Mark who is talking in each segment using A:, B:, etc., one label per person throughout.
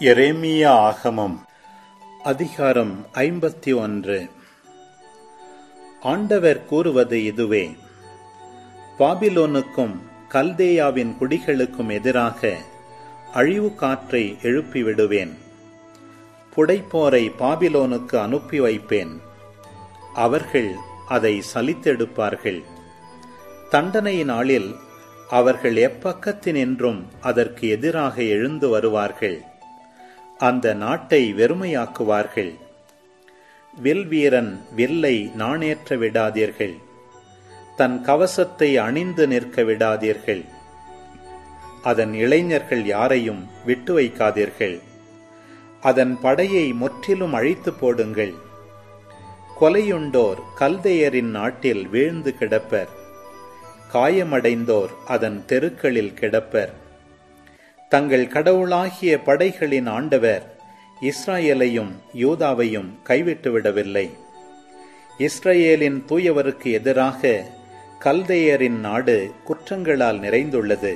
A: எரேமியா ஆகமம் அதிகாரம் 51. ஆண்டவர் கூறுவது இதுவே: பாபிலோனுக்கும் கல்தேயாவின் குடிகளுக்கும் எதிராக அழிவு காற்றை எழுப்பிவிடுவேன். புடைப்போரை பாபிலோனுக்கு அனுப்பி வைப்பேன். அவர்கள் அதை சலித்தெடுப்பார்கள். தண்டனை நாளில் அவர்கள் எப்பக்கத்தினின்றும் அதற்கு எதிராக எழுந்து வருவார்கள். அந்த நாட்டை வெறுமையாக்குவார்கள். வில்வீரன் வில்லை நாணேற்ற விடாதீர்கள். தன் கவசத்தை அணிந்து நிற்க விடாதீர்கள். அதன் இளைஞர்கள் யாரையும் விட்டு வைக்காதீர்கள். அதன் படையை முற்றிலும் அழித்து போடுங்கள். கொலையுண்டோர் கல்தேயரின் நாட்டில் வீழ்ந்து கிடப்பர். காயமடைந்தோர் அதன் தெருக்களில் கிடப்பர். தங்கள் கடவுளாகிய படைகளின் ஆண்டவர் இஸ்ராயேலையும் யூதாவையும் கைவிட்டுவிடவில்லை. இஸ்ரவேலின் தூயவருக்கு எதிராக கல்தேயரின் நாடு குற்றங்களால் நிறைந்துள்ளது.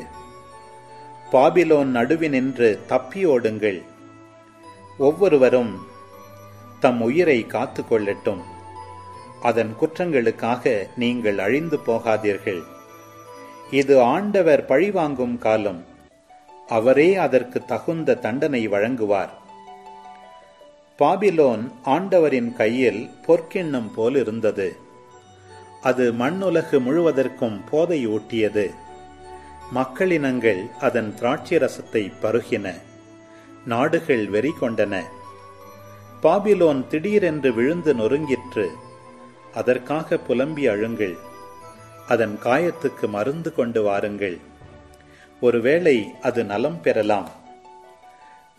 A: பாபிலோன் நடுவினின்று தப்பியோடுங்கள். ஒவ்வொருவரும் தம் உயிரை காத்து கொள்ளட்டும். அதன் குற்றங்களுக்காக நீங்கள் அழிந்து போகாதீர்கள். இது ஆண்டவர் பழிவாங்கும் காலம். அவரே அதற்கு தகுந்த தண்டனை வழங்குவார். பாபிலோன் ஆண்டவரின் கையில் பொற்கிண்ணம் போல் இருந்தது. அது மண்ணுலகு முழுவதற்கும் போதை ஊட்டியது. மக்களினங்கள் அதன் திராட்சை ரசத்தை பருகின. நாடுகள் வெறி கொண்டன. பாபிலோன் திடீரென்று விழுந்து நொறுங்கிற்று. அதற்காக புலம்பி அழுங்கள். அதன் காயத்துக்கு மருந்து கொண்டு வாருங்கள். ஒருவேளை அது நலம் பெறலாம்.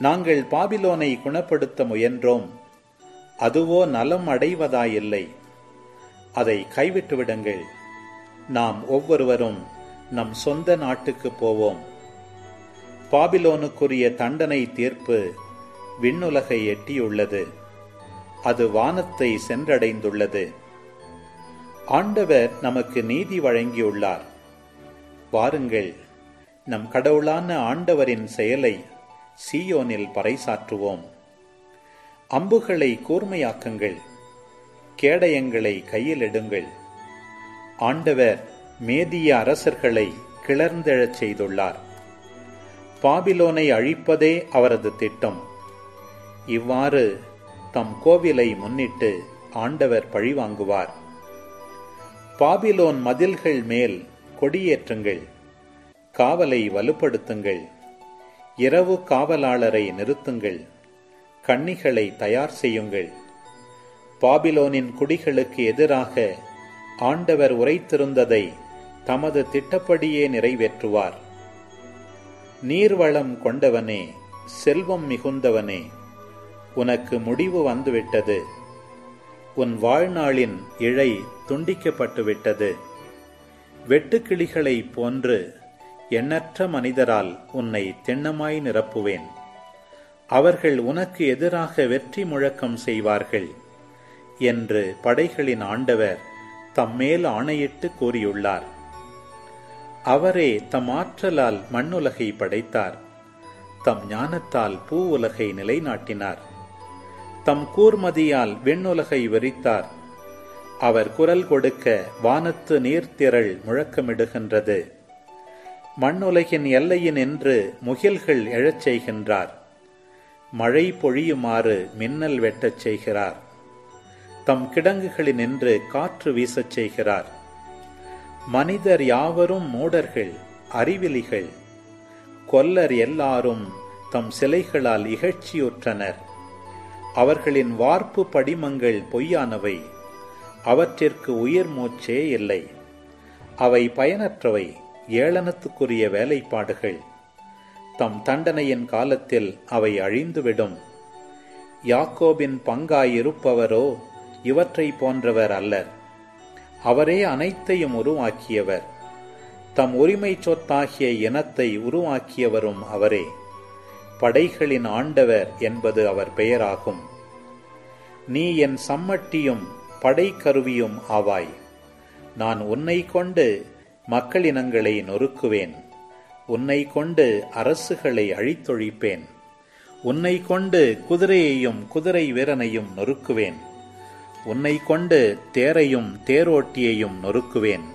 A: நாங்கள் பாபிலோனை குணப்படுத்த முயன்றோம். அதுவோ நலம் அடைவதாயில்லை. அதை கைவிட்டு விடுங்கள். நாம் ஒவ்வொருவரும் நம் சொந்த நாட்டுக்கு போவோம். பாபிலோனுக்குரிய தண்டனை தீர்ப்பு விண்ணுலகை எட்டியுள்ளது. அது வானத்தை சென்றடைந்துள்ளது. ஆண்டவர் நமக்கு நீதி வழங்கியுள்ளார். வாருங்கள், நம் கடவுளான ஆண்டவரின் செயலை சீயோனில் பறைசாற்றுவோம். அம்புகளை கூர்மையாக்குங்கள். கேடயங்களை கையில் எடுங்கள். ஆண்டவர் மேதிய அரசர்களை கிளர்ந்தெழச் செய்துள்ளார். பாபிலோனை அழிப்பதே அவரது திட்டம். இவ்வாறு தம் கோவிலை முன்னிட்டு ஆண்டவர் பழிவாங்குவார். பாபிலோன் மதில்கள் மேல் கொடியேற்றுங்கள். காவலை வலுப்படுத்துங்கள். இரவு காவலாளரை நிறுத்துங்கள். கண்ணிகளை தயார் செய்யுங்கள். பாபிலோனின் குடிகளுக்கு எதிராக ஆண்டவர் உரைத்திருந்ததை தமது திட்டப்படியே நிறைவேற்றுவார். நீர்வளம் கொண்டவனே, செல்வம் மிகுந்தவனே, உனக்கு முடிவு வந்துவிட்டது. உன் வாழ்நாளின் இழை துண்டிக்கப்பட்டுவிட்டது. வெட்டுக்கிளிகளை போன்று எண்ணற்ற மனிதரால் உன்னை திண்ணமாய் நிரப்புவேன். அவர்கள் உனக்கு எதிராக வெற்றி முழக்கம் செய்வார்கள் என்று படைகளின் ஆண்டவர் தம்மேல் ஆணையிட்டு கூறியுள்ளார். அவரே தம் ஆற்றலால் மண்ணுலகை படைத்தார். தம் ஞானத்தால் பூ உலகை நிலைநாட்டினார். தம் கூர்மதியால் விண்ணுலகை விரித்தார். அவர் குரல் கொடுக்க வானத்து நீர்த்திரள் முழக்கமிடுகின்றது. மண்ணுலகின் எல்லையினின்று முகில்கள் எழச் செய்கின்றார். மழை பொழியுமாறு மின்னல் வெட்டச் செய்கிறார். தம் கிடங்குகளினின்று காற்று வீசச் செய்கிறார். மனிதர் யாவரும் மூடர்கள், அறிவிலிகள். கொல்லர் எல்லாரும் தம் சிலைகளால் இகழ்ச்சியுற்றனர். அவர்களின் வார்ப்பு படிமங்கள் பொய்யானவை. அவற்றிற்கு உயிர் மூச்சே இல்லை. அவை பயனற்றவை, ஏளனத்துக்குரிய வேலைப்பாடுகள். தம் தண்டனையின் காலத்தில் அவை அழிந்துவிடும். யாக்கோபின் பங்காயிருப்பவரோ இவற்றை போன்றவர் அல்லர். அவரே அனைத்தையும் உருவாக்கியவர். தம் உரிமை சொத்தாகிய இனத்தை உருவாக்கியவரும் அவரே. படைகளின் ஆண்டவர் என்பது அவர் பெயராகும். நீ என் சம்மட்டியும் படைக்கருவியும் ஆவாய். நான் உன்னை கொண்டு மக்களினங்களை நொறுக்குவேன். உன்னை கொண்டு அரசுகளை அழித்தொழிப்பேன். உன்னை கொண்டு குதிரையையும் குதிரை வீரனையும் நொறுக்குவேன். உன்னை கொண்டு தேரையும் தேரோட்டியையும் நொறுக்குவேன்.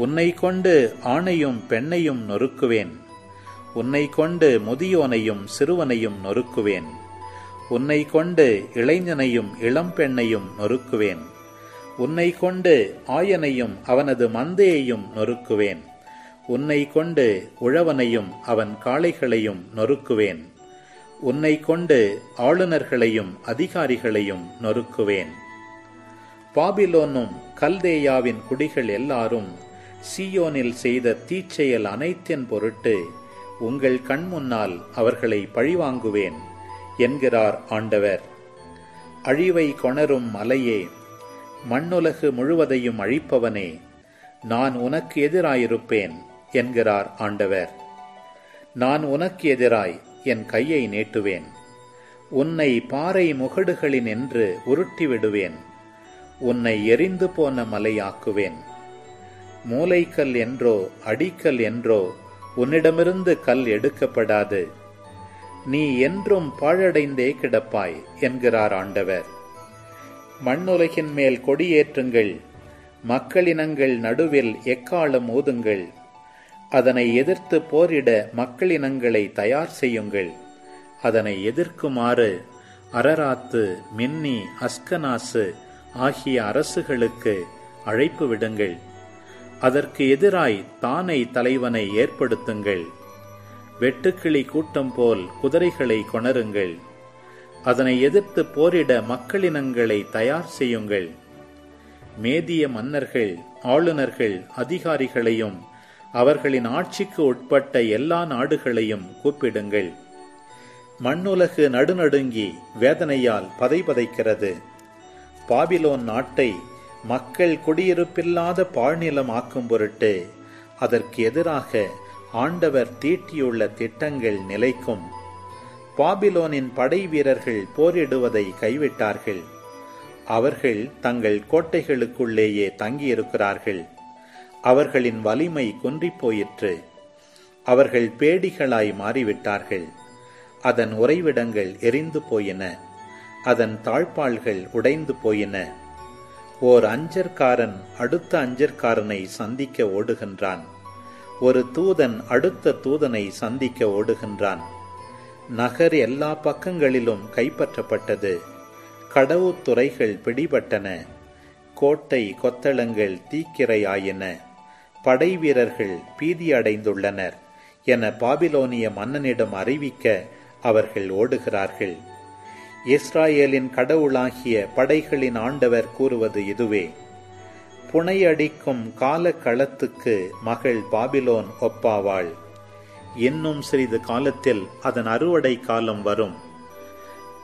A: உன்னை கொண்டு ஆணையும் பெண்ணையும் நொறுக்குவேன். உன்னை கொண்டு முதியோனையும் சிறுவனையும் நொறுக்குவேன். உன்னை கொண்டு இளைஞனையும் இளம்பெண்ணையும் நொறுக்குவேன். உன்னை கொண்டு ஆயனையும் அவனது மந்தையையும் நொறுக்குவேன். உன்னை கொண்டு உழவனையும் அவன் காளைகளையும் நொறுக்குவேன். உன்னை கொண்டு ஆளுநர்களையும் அதிகாரிகளையும் நொறுக்குவேன். பாபிலோனும் கல்தேயாவின் குடிகள் எல்லாரும் சீயோனில் செய்த தீச்செயல் அனைத்தின் பொருட்டு உங்கள் கண்முன்னால் அவர்களை பழிவாங்குவேன் என்கிறார் ஆண்டவர். அழிவை கொணரும் மலையே, மண்ணுலகு முழுவதையும் அழிப்பவனே, நான் உனக்கு எதிராயிருப்பேன் என்கிறார் ஆண்டவர். நான் உனக்கு எதிராய் என் கையை நீட்டுவேன். உன்னை பாறை முகடுகளின் என்று உருட்டிவிடுவேன். உன்னை எரிந்து போன மலையாக்குவேன். மூலைக்கல் என்றோ அடிக்கல் என்றோ உன்னிடமிருந்து கல் எடுக்கப்படாது. நீ என்றும் பாழடைந்தே கிடப்பாய் என்கிறார் ஆண்டவர். மண்ணுலகின் மேல் கொடியேற்றுங்கள். மக்களினங்கள் நடுவில் எக்காலம் ஊதுங்கள். அதனை எதிர்த்து போரிட மக்களினங்களை தயார் செய்யுங்கள். அதனை எதிர்க்குமாறு அரராத்து, மின்னி, அஸ்கனாசு ஆகிய அரசுகளுக்கு அழைப்பு விடுங்கள். அதற்கு எதிராய் தானை தலைவனை ஏற்படுத்துங்கள். வெட்டுக்கிளி கூட்டம் போல் குதிரைகளை கொணருங்கள். அதனை எதிர்த்து போரிட மக்களினங்களை தயார் செய்யுங்கள். மேதிய மன்னர்கள், ஆளுநர்கள், அதிகாரிகளையும் அவர்களின் ஆட்சிக்கு உட்பட்ட எல்லா நாடுகளையும் கூப்பிடுங்கள். மண்ணுலகு நடுநடுங்கி வேதனையால் பதைபதைக்கிறது. பாபிலோன் நாட்டை மக்கள் குடியிருப்பில்லாத பாழ்நிலம் ஆக்கும் பொருட்டு அதற்கு எதிராக ஆண்டவர் தீட்டியுள்ள திட்டங்கள் நிலைக்கும். பாபிலோனின் படை வீரர்கள் போரிடுவதை கைவிட்டார்கள். அவர்கள் தங்கள் கோட்டைகளுக்குள்ளேயே தங்கியிருக்கிறார்கள். அவர்களின் வலிமை குன்றிப் போயிற்று. அவர்கள் பேடிகளாய் மாறிவிட்டார்கள். அதன் உறைவிடங்கள் எரிந்து போயின. அதன் தாழ்பாள்கள் உடைந்து போயின. ஓர் அஞ்சற்காரன் அடுத்த அஞ்சற்காரனை சந்திக்க ஓடுகின்றான். ஒரு தூதன் அடுத்த தூதனை சந்திக்க ஓடுகின்றான். நகர் எல்லா பக்கங்களிலும் கைப்பற்றப்பட்டது. கடவுத்துறைகள் பிடிபட்டன. கோட்டை கொத்தளங்கள் தீக்கிரையாயின. படை வீரர்கள் பீதியடைந்துள்ளனர் என பாபிலோனிய மன்னனிடம் அறிவிக்க அவர்கள் ஓடுகிறார்கள். இஸ்ராயேலின் கடவுளாகிய படைகளின் ஆண்டவர் கூறுவது இதுவே: புனையடிக்கும் காலக்களத்துக்கு மகள் பாபிலோன் ஒப்பாவாள். இன்னும் சிறிது காலத்தில் அதன் அறுவடை காலம் வரும்.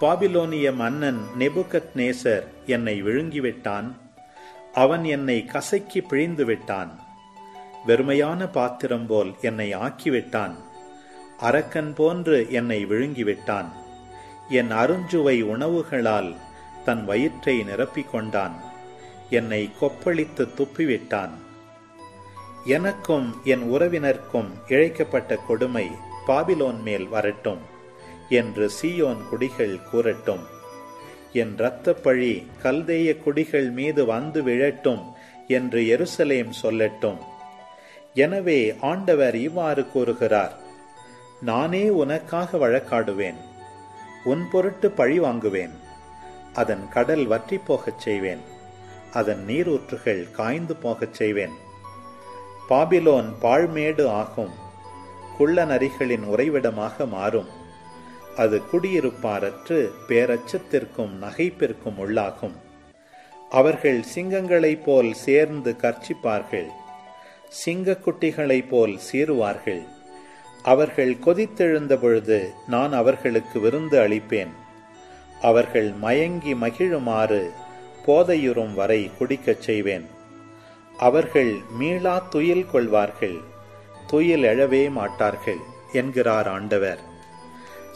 A: பாபிலோனிய மன்னன் நெபுகத்நேசர் என்னை விழுங்கிவிட்டான். அவன் என்னை கசக்கி பிழிந்து விட்டான். வெறுமையான பாத்திரம் போல் என்னை ஆக்கிவிட்டான். அரக்கன் போன்று என்னை விழுங்கிவிட்டான். என் அருஞ்சுவை உணவுகளால் தன் வயிற்றை நிரப்பிக் கொண்டான். என்னை கொப்பளித்து துப்பிவிட்டான். எனக்கும் என் உறவினர்க்கும் இழைக்கப்பட்ட கொடுமை பாபிலோன் மேல் வரட்டும் என்று சீயோன் குடிகள் கூறட்டும். என் இரத்தப்பழி கல்தேய குடிகள் மீது வந்து விழட்டும் என்று எருசலேம் சொல்லட்டும். எனவே ஆண்டவர் இவ்வாறு கூறுகிறார்: நானே உனக்காக வழக்காடுவேன். உன் பொருட்டு பழி வாங்குவேன். அதன் கடல் வற்றி போகச் செய்வேன். அதன் நீரூற்றுகள் காய்ந்து போகச் செய்வேன். பாபிலோன் பாழ்மேடு ஆகும். குள்ள நரிகளின் உறைவிடமாக மாறும். அது குடியிருப்பாரற்று பேரச்சத்திற்கும் நகைப்பிற்கும் உள்ளாகும். அவர்கள் சிங்கங்களைப் போல் சேர்ந்து கர்ச்சிப்பார்கள். சிங்கக்குட்டிகளைப் போல் சீறுவார்கள். அவர்கள் கொதித்தெழுந்த பொழுது நான் அவர்களுக்கு விருந்து அளிப்பேன். அவர்கள் மயங்கி மகிழுமாறு போதையுறும் வரை குடிக்கச் செய்வேன். அவர்கள் மீளா துயில் கொள்வார்கள். துயில் எழவே மாட்டார்கள் என்கிறார் ஆண்டவர்.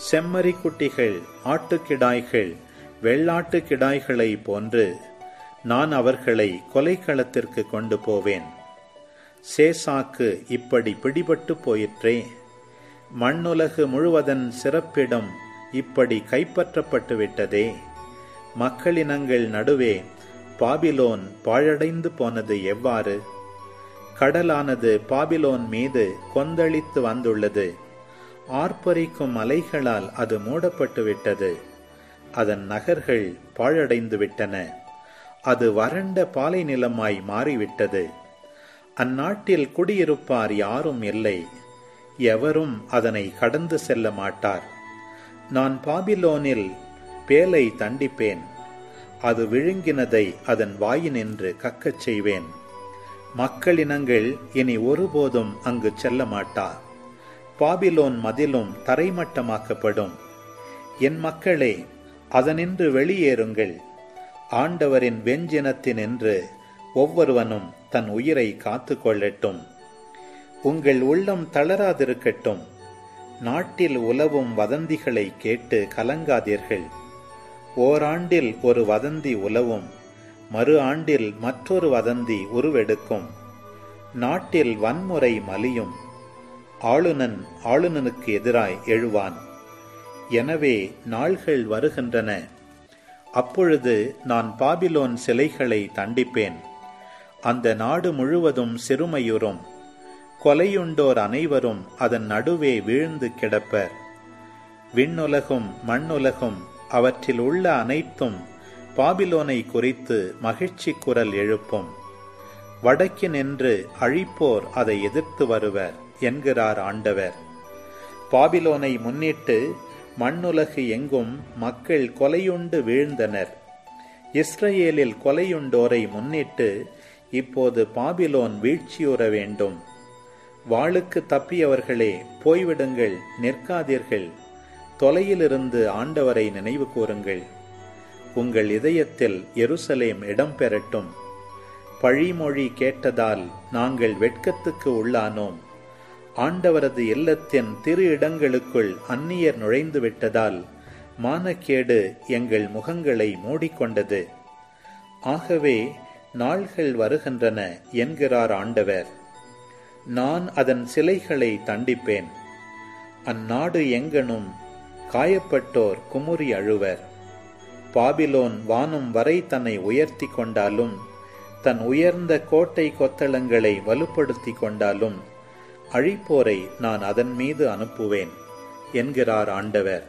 A: செம்மறி குட்டிகள், ஆட்டுக்கிடாய்கள், வெள்ளாட்டு கிடாய்களை போன்று நான் அவர்களை கொலைக்களத்திற்கு கொண்டு போவேன். சேசாக்கு இப்படி பிடிபட்டு போயிற்றே. மண்ணுலகு முழுவதன் சிறப்பிடம் இப்படி கைப்பற்றப்பட்டு விட்டதே. மக்களினங்கள் நடுவே பாபிலோன் பாழடைந்து போனது எவ்வாறு? கடலானது பாபிலோன் மீது கொந்தளித்து வந்துள்ளது. ஆர்ப்பரிக்கும் அலைகளால் அது மூடப்பட்டு விட்டது. அதன் நகர்கள் பாழடைந்து விட்டன. அது வறண்ட பாலை நிலமாய் மாறிவிட்டது. அந்நாட்டில் குடியிருப்பார் யாரும் இல்லை. எவரும் அதனை கடந்து செல்ல மாட்டார். நான் பாபிலோனில் பேலை தண்டிப்பேன். அது விழுங்கினதை அதன் வாயினின்று கக்கச் செய்வேன். மக்களினங்கள் இனி ஒருபோதும் அங்கு செல்ல மாட்டா. பாபிலோன் மதிலும் தரைமட்டமாக்கப்படும். என் மக்களே, அதனின்று வெளியேறுங்கள். ஆண்டவரின் வெஞ்சினத்தினின்று ஒவ்வொருவனும் தன் உயிரை காத்து கொள்ளட்டும். உங்கள் உள்ளம் தளராதிருக்கட்டும். நாட்டில் உலவும் வதந்திகளை கேட்டு கலங்காதீர்கள். ஓராண்டில் ஒரு வதந்தி உலவும், மறு ஆண்டில் மற்றொரு வதந்தி உருவெடுக்கும். நாட்டில் வன்முறை மலியும். ஆளுநன் ஆளுநனுக்கு எதிராய் எழுவான். எனவே நாள்கள் வருகின்றன. அப்பொழுது நான் பாபிலோன் சிலைகளை தண்டிப்பேன். அந்த நாடு முழுவதும் சிறுமையுறும். கொலையுண்டோர் அனைவரும் அதன் நடுவே வீழ்ந்து கிடப்பர். விண்ணுலகும் மண்ணுலகும் அவற்றில் உள்ள அனைத்தும் பாபிலோனை குறித்து மகிழ்ச்சி குரல் எழுப்பும். வடக்கினின்று அழிப்போர் அதை எதிர்த்து வருவர் என்கிறார் ஆண்டவர். பாபிலோனை முன்னிட்டு மண்ணுலகு எங்கும் மக்கள் கொலையுண்டு வீழ்ந்தனர். இஸ்ரேலில் கொலையுண்டோரை முன்னிட்டு இப்போது பாபிலோன் வீழ்ச்சியுற வேண்டும். வாளுக்கு தப்பியவர்களே, போய்விடுங்கள், நிற்காதீர்கள். தொலையிலிருந்து ஆண்டவரை நினைவு கூறுங்கள். உங்கள் இதயத்தில் எருசலேம் இடம் பெறட்டும். பழிமொழி கேட்டதால் நாங்கள் வெட்கத்துக்கு உள்ளானோம். ஆண்டவரது இல்லத்தின் திரு இடங்களுக்குள் அந்நியர் நுழைந்து விட்டதால் மானக்கேடு எங்கள் முகங்களை மூடிக்கொண்டது. ஆகவே நாள்கள் வருகின்றன என்கிறார் ஆண்டவர். நான் அதன் சிலைகளை தண்டிப்பேன். அந்நாடு எங்கனும் காயப்பட்டோர் குமுறி அழுவர். பாபிலோன் வானம் வரை தன்னை உயர்த்தி கொண்டாலும், தன் உயர்ந்த கோட்டை கொத்தளங்களை வலுப்படுத்தி கொண்டாலும், அழிப்போரை நான் அதன் மீது அனுப்புவேன் என்கிறார் ஆண்டவர்.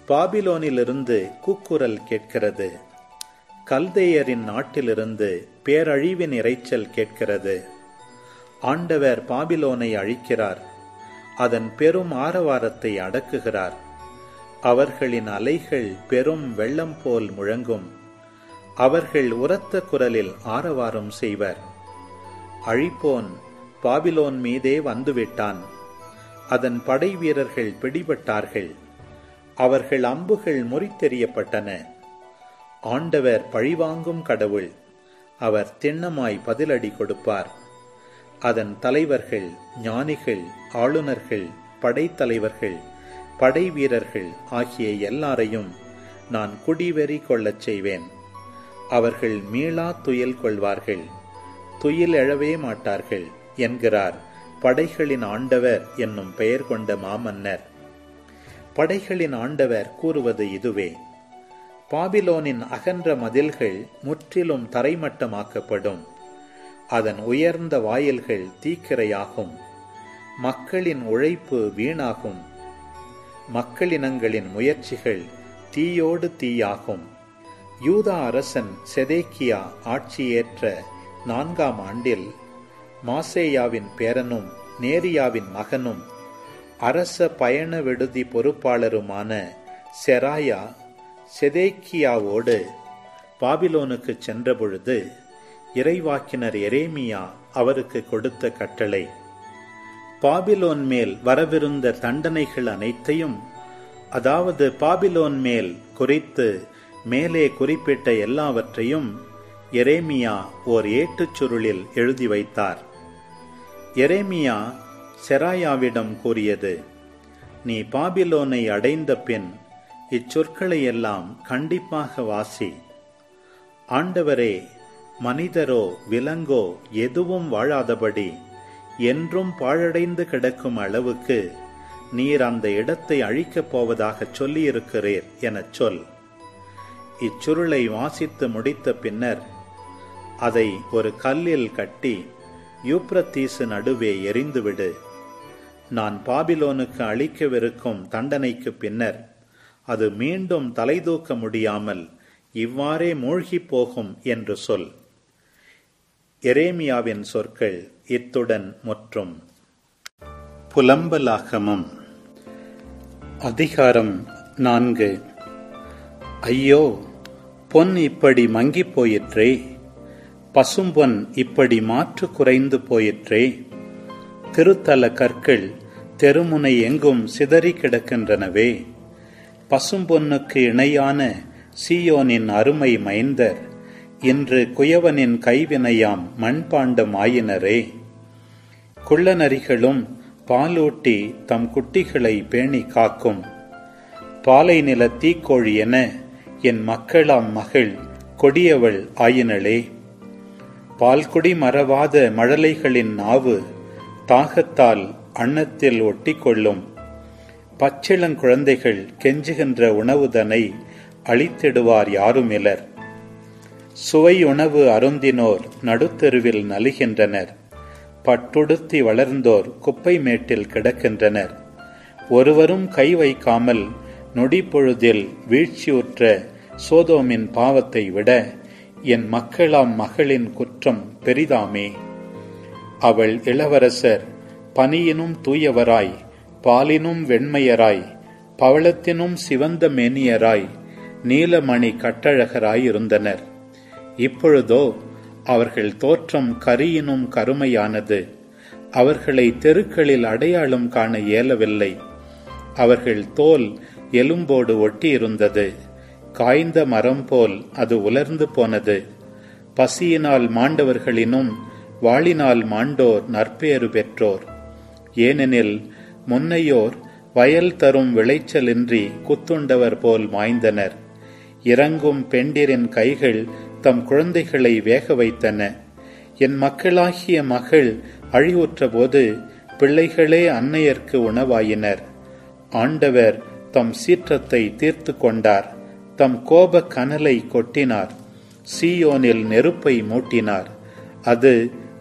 A: பாபிலோனிலிருந்து கூக்குரல் கேட்கிறது. கல்தேயரின் நாட்டிலிருந்து பேரழிவின் இரைச்சல் கேட்கிறது. ஆண்டவர் பாபிலோனை அழிக்கிறார். அதன் பெரும் ஆரவாரத்தை அடக்குகிறார். அவர்களின் அலைகள் பெரும் வெள்ளம் போல் முழங்கும். அவர்கள் உரத்த குரலில் ஆரவாரம் செய்வர். அழிப்போன் பாபிலோன் மீதே வந்துவிட்டான். அதன் படை வீரர்கள் பிடிபட்டார்கள். அவர்கள் அம்புகள் முறித்தெறியப்பட்டன. ஆண்டவர் பழிவாங்கும் கடவுள். அவர் திண்ணமாய் பதிலடி கொடுப்பார். அதன் தலைவர்கள், ஞானிகள், ஆளுநர்கள், படைத்தலைவர்கள், படை வீரர்கள் ஆகிய எல்லாரையும் நான் குடிவெறி கொள்ளச் செய்வேன். அவர்கள் மீளா துயில் கொள்வார்கள், துயில் எழவே மாட்டார்கள் என்கிறார் படைகளின் ஆண்டவர் என்னும் பெயர் கொண்ட மாமன்னர். படைகளின் ஆண்டவர் கூறுவது இதுவே: பாபிலோனின் அகன்ற மதில்கள் முற்றிலும் தரைமட்டமாக்கப்படும். அதன் உயர்ந்த வாயில்கள் தீக்கிரையாகும். மக்களின் உழைப்பு வீணாகும். மக்களினங்களின் முயற்சிகள் தீயோடு தீயாகும். யூதா அரசன் செதேக்கியா ஆட்சியேற்ற 4ஆம் ஆண்டில் மாசேயாவின் பேரனும் நேரியாவின் மகனும் அரச பயண விடுதி பொறுப்பாளருமான செராயா செதேக்கியாவோடு பாபிலோனுக்கு சென்றபொழுது இறைவாக்கினர் எரேமியா அவருக்கு கொடுத்த கட்டளை: பாபிலோன் மேல் வரவிருந்த தண்டனைகள் அனைத்தையும், அதாவது பாபிலோன் மேல் குறித்து மேலே குறிப்பிட்ட எல்லாவற்றையும் எரேமியா ஓர் ஏட்டுச் சுருளில் எழுதி வைத்தார். எரேமியா செராயாவிடம் கூறியது: நீ பாபிலோனை அடைந்த பின் இச்சொற்களை எல்லாம் கண்டிப்பாக வாசி. ஆண்டவரே, மனிதரோ விலங்கோ எதுவும் வாழாதபடி என்றும் பாழடைந்து கிடக்கும் அளவுக்கு நீர் அந்த இடத்தை அழிக்கப் போவதாகச் சொல்லியிருக்கிறீர் எனச் சொல். இச்சுருளை வாசித்து முடித்த பின்னர் அதை ஒரு கல்லில் கட்டி யூப்ரத்தீசு நடுவே எறிந்துவிடு. நான் பாபிலோனுக்கு அளிக்கவிருக்கும் தண்டனைக்கு பின்னர் அது மீண்டும் தலைதூக்க முடியாமல் இவ்வாறே மூழ்கிப் போகும் என்று சொல். எரேமியாவின் சொற்கள் இத்துடன் முற்றும். புலம்பலாகமம் அதிகாரம் 4. ஐயோ, பொன் இப்படி மங்கிப் போயிற்றே, பசும்பொன் இப்படி மாற்று குறைந்து போயிற்றே. திருத்தல கற்கள் தெருமுனை எங்கும் சிதறி கிடக்கின்றனவே. பசும்பொன்னுக்கு இணையான சீயோனின் அருமை மைந்தர் இன்று குயவனின் கைவினையாம் மண்பாண்டம் ஆயினரே. குள்ளநரிகளும் பாலூட்டி தம் குட்டிகளை பேணி காக்கும் பாலை நில தீக்கோழி என என் மக்களாம் மகள் கொடியவள் ஆயினளே. பால்குடி மறவாத மழலைகளின் நாவு தாகத்தால் அன்னத்தில் ஒட்டிக்கொள்ளும். பச்சிளங்குழந்தைகள் கெஞ்சுகின்ற உணவுதனை அளித்திடுவார் யாருமிலர். சுவை உணவு அருந்தினோர் நடுத்தெருவில் நலிகின்றனர். பட்டுடுத்தி வளர்ந்தோர் குப்பை மேட்டில் கிடக்கின்றனர். ஒருவரும் கை வைக்காமல் நொடி பொழுதில் வீழ்ச்சியுற்ற சோதோமின் பாவத்தை விட என் மக்களாம் மகளின் குற்றம் பெரிதாமே. அவள் இளவரசர் பனியினும் தூயவராய், பாலினும் வெண்மையராய், பவளத்தினும் சிவந்த மேனியராய், நீலமணி கட்டழகராயிருந்தனர். இப்பொழுதோ அவர்கள் தோற்றம் கரியினும் கருமையானது. அவர்களை தெருக்களில் அடையாளம் காண இயலவில்லை. அவர்கள் தோல் எலும்போடு ஒட்டியிருந்தது. காய்ந்த மரம் போல் அது உலர்ந்து போனது. பசியினால் மாண்டவர்களினும் வாளினால் மாண்டோர் நற்பேறு பெற்றோர். ஏனெனில் முன்னையோர் வயல் தரும் விளைச்சலின்றி குத்துண்டவர் போல் மாய்ந்தனர். இறங்கும் பெண்டிரின் கைகள் தம் குழந்தைகளை வேக வைத்தன. என் மக்களாகிய மகள் அழிவுற்ற போது பிள்ளைகளே அன்னையர்க்கு உணவாயினர். ஆண்டவர் தம் சீற்றத்தை தீர்த்து கொண்டார். தம் கோப கனலை கொட்டினார். சீயோனில் நெருப்பை மூட்டினார். அது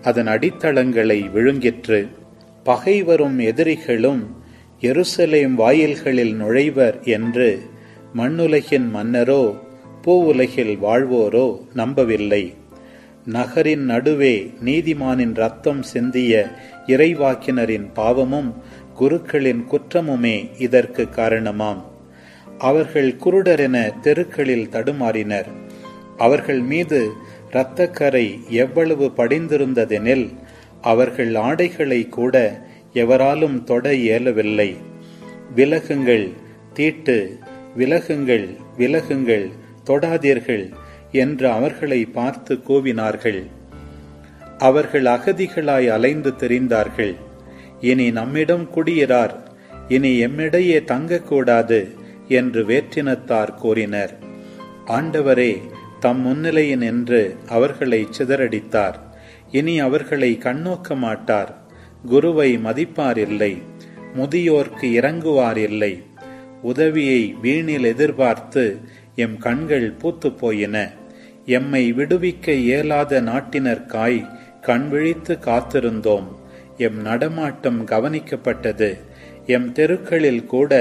A: அதன் அடித்தளங்களை விழுங்கிற்று. பகை வரும் எதிரிகளும் எருசலேம் வாயில்களில் நுழைவர் என்று மண்ணுலகின் மன்னரோ பூவுலகில் வாழ்வோரோ நம்பவில்லை. நகரின் நடுவே நீதிமானின் இரத்தம் சிந்திய இறைவாக்கினரின் பாவமும் குருக்களின் குற்றமுமே இதற்கு காரணமாம். அவர்கள் குருடரென தெருக்களில் தடுமாறினர். அவர்கள் மீது இரத்தக்கரை எவ்வளவு படிந்திருந்ததெனில் அவர்கள் ஆடைகளை கூட எவராலும் தொட இயலவில்லை. விலகுங்கள், தீட்டு, விலகுங்கள், விலகுங்கள், தொடாதீர்கள் என்று அவர்களை பார்த்து கூவினார்கள். அவர்கள் அகதிகளாய் அலைந்து திரிந்தார்கள். இனி நம்மிடம் குடியிரார், இனி எம்மிடையே தங்கக்கூடாது என்று வேற்றினத்தார் கூறினர். ஆண்டவரே தம் முன்னிலையின் என்று அவர்களை சிதறடித்தார். இனி அவர்களை கண்ணோக்க மாட்டார். குருவை மதிப்பார் இல்லை, முதியோர்க்கு இறங்குவார் இல்லை. உதவியை வீணில் எதிர்பார்த்து எம் கண்கள் பூத்து போயின. எம்மை விடுவிக்க இயலாத நாட்டினர்காய் கண் விழித்து காத்திருந்தோம். எம் நடமாட்டம் கவனிக்கப்பட்டது. எம் தெருக்களில் கூட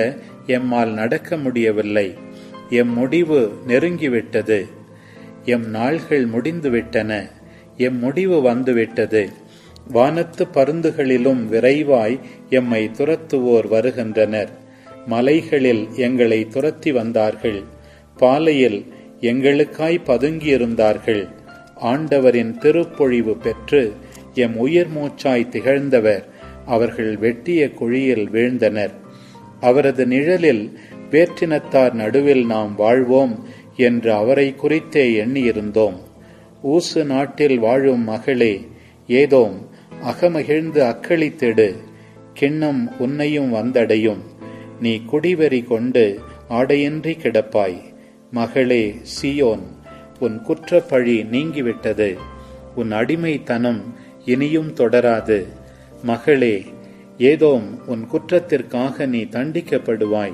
A: எம்மால் நடக்க முடியவில்லை. எம் முடிவு நெருங்கிவிட்டது. எம் நாள்கள் முடிந்துவிட்டன. எம் முடிவு வந்துவிட்டது. வானத்து பருந்துகளிலும் விரைவாய் எம்மை துரத்துவோர் வருகின்றனர். மலைகளில் எங்களை துரத்தி வந்தார்கள். பாலையில் எங்களுக்காய் பதுங்கியிருந்தார்கள். ஆண்டவரின் திருப்பொழிவு பெற்று எம் உயிர் மூச்சாய் திகழ்ந்தவர் அவர்கள் வெட்டிய குழியில் வீழ்ந்தனர். அவரது நிழலில் வேற்றினத்தார் நடுவில் நாம் வாழ்வோம் என்று அவரை குறித்தே எண்ணியிருந்தோம். ஊசு நாட்டில் வாழும் மகளே, ஏதோம் அகமகிழ்ந்து அக்களித்திடு. கிண்ணம் உன்னையும் வந்தடையும். நீ குடிவெறி கொண்டு ஆடையின்றி கிடப்பாய். மகளே சீயோன், உன் குற்றப்பழி நீங்கிவிட்டது. உன் அடிமைத்தனம் இனியும் தொடராது. மகளே, ஏதோம், உன் குற்றத்திற்காக நீ தண்டிக்கப்படுவாய்,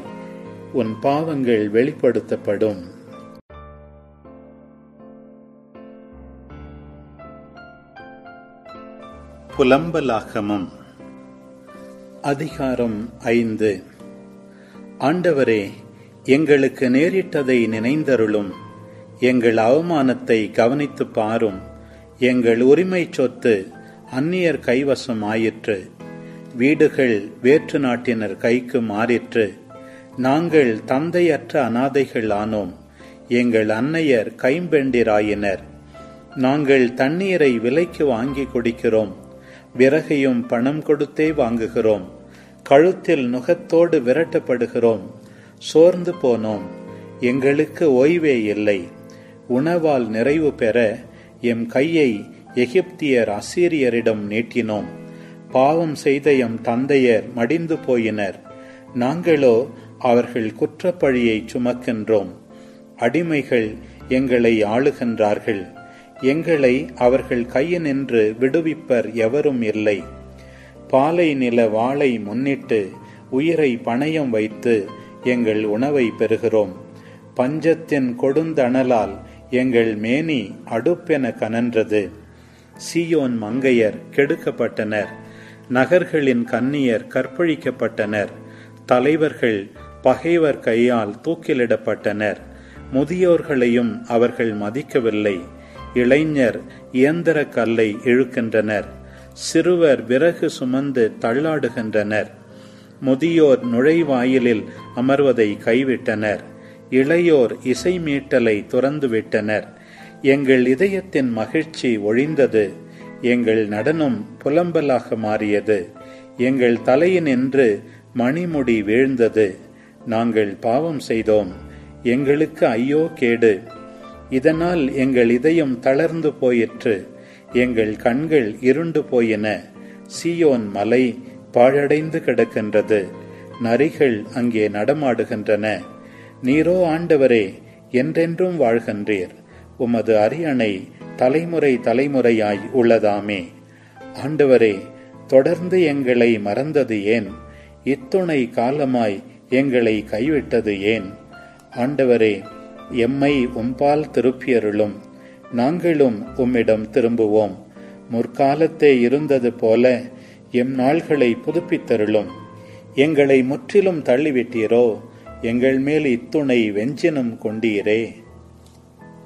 A: உன் பாவங்கள் வெளிப்படுத்தப்படும். புலம்பலாகமம் அதிகாரம் 5. ஆண்டவரே, எங்களுக்கு நேரிட்டதை நினைந்தருளும். எங்கள் அவமானத்தை கவனித்துப் பாரும். எங்கள் உரிமை சொத்து அந்நியர் கைவசம் ஆயிற்று. வீடுகள் வேற்று நாட்டினர் கைக்கு மாறிற்று. நாங்கள் தந்தையற்ற அனாதைகள் ஆனோம். எங்கள் அன்னையர் கைம்பெண்டிராயினர். நாங்கள் தண்ணீரை விலைக்கு வாங்கி குடிக்கிறோம். விறகையும் பணம் கொடுத்தே வாங்குகிறோம். கழுத்தில் நுகத்தோடு விரட்டப்படுகிறோம். சோர்ந்து போனோம். எங்களுக்கு ஓய்வே இல்லை. உணவால் நிறைவு பெற எம் கையை எகிப்தியர் அசீரியரிடம் நீட்டினோம். பாவம் செய்த எம் தந்தையர் மடிந்து போயினர். நாங்களோ அவர்கள் குற்றப்பழியை சுமக்கின்றோம். அடிமைகள் எங்களை ஆளுகின்றார்கள். எங்களை அவர்கள் கையினின்று விடுவிப்பர் எவரும் இல்லை. பாலை நில வாளை முன்னிட்டு உயிரை பணயம் வைத்து எங்கள் உணவை பெறுகிறோம். பஞ்சத்தின் கொடுந்தணலால் எங்கள் மேனி அடுப்பென கனன்றது. சீயோன் மங்கையர் கெடுக்கப்பட்டனர். நகர்களின் கன்னியர் கற்பழிக்கப்பட்டனர். தலைவர்கள் பகைவர் கையால் தூக்கிலிடப்பட்டனர். முதியோர்களையும் அவர்கள் மதிக்கவில்லை. இளைஞர் இயந்திர கல்லை இழுக்கின்றனர். சிறுவர் விறகு சுமந்து தள்ளாடுகின்றனர். முதியோர் நுழைவாயிலில் அமர்வதை கைவிட்டனர். இளையோர் இசை மீட்டலை துறந்துவிட்டனர். எங்கள் இதயத்தின் மகிழ்ச்சி ஒழிந்தது. எங்கள் நடனம் புலம்பலாக மாறியது. எங்கள் தலையினின்று மணிமுடி வீழ்ந்தது. நாங்கள் பாவம் செய்தோம். எங்களுக்கு ஐயோ கேடு. இதனால் எங்கள் இதயம் தளர்ந்து போயிற்று. எங்கள் கண்கள் இருண்டு போயின. சீயோன் மலை பாழடைந்து கிடக்கின்றது. நரிகள் அங்கே நடமாடுகின்றன. நீரோ ஆண்டவரே, என்றென்றும் வாழ்கின்றீர். உமது அரியணை தலைமுறை தலைமுறையாய் உள்ளதாமே. ஆண்டவரே, தொடர்ந்து எங்களை மறந்தது ஏன்? இத்துணை காலமாய் எங்களை கைவிட்டது ஏன்? ஆண்டவரே, எம்மை உம்பால் திருப்பியருளும். நாங்களும் உம்மிடம் திரும்புவோம். முற்காலத்தே இருந்தது போல எம் நாள்களை புதுப்பித்தருளும். எங்களை முற்றிலும் தள்ளிவிட்டீரோ? எங்கள் மேல் இத்துணை வெஞ்சினம் கொண்டீரே.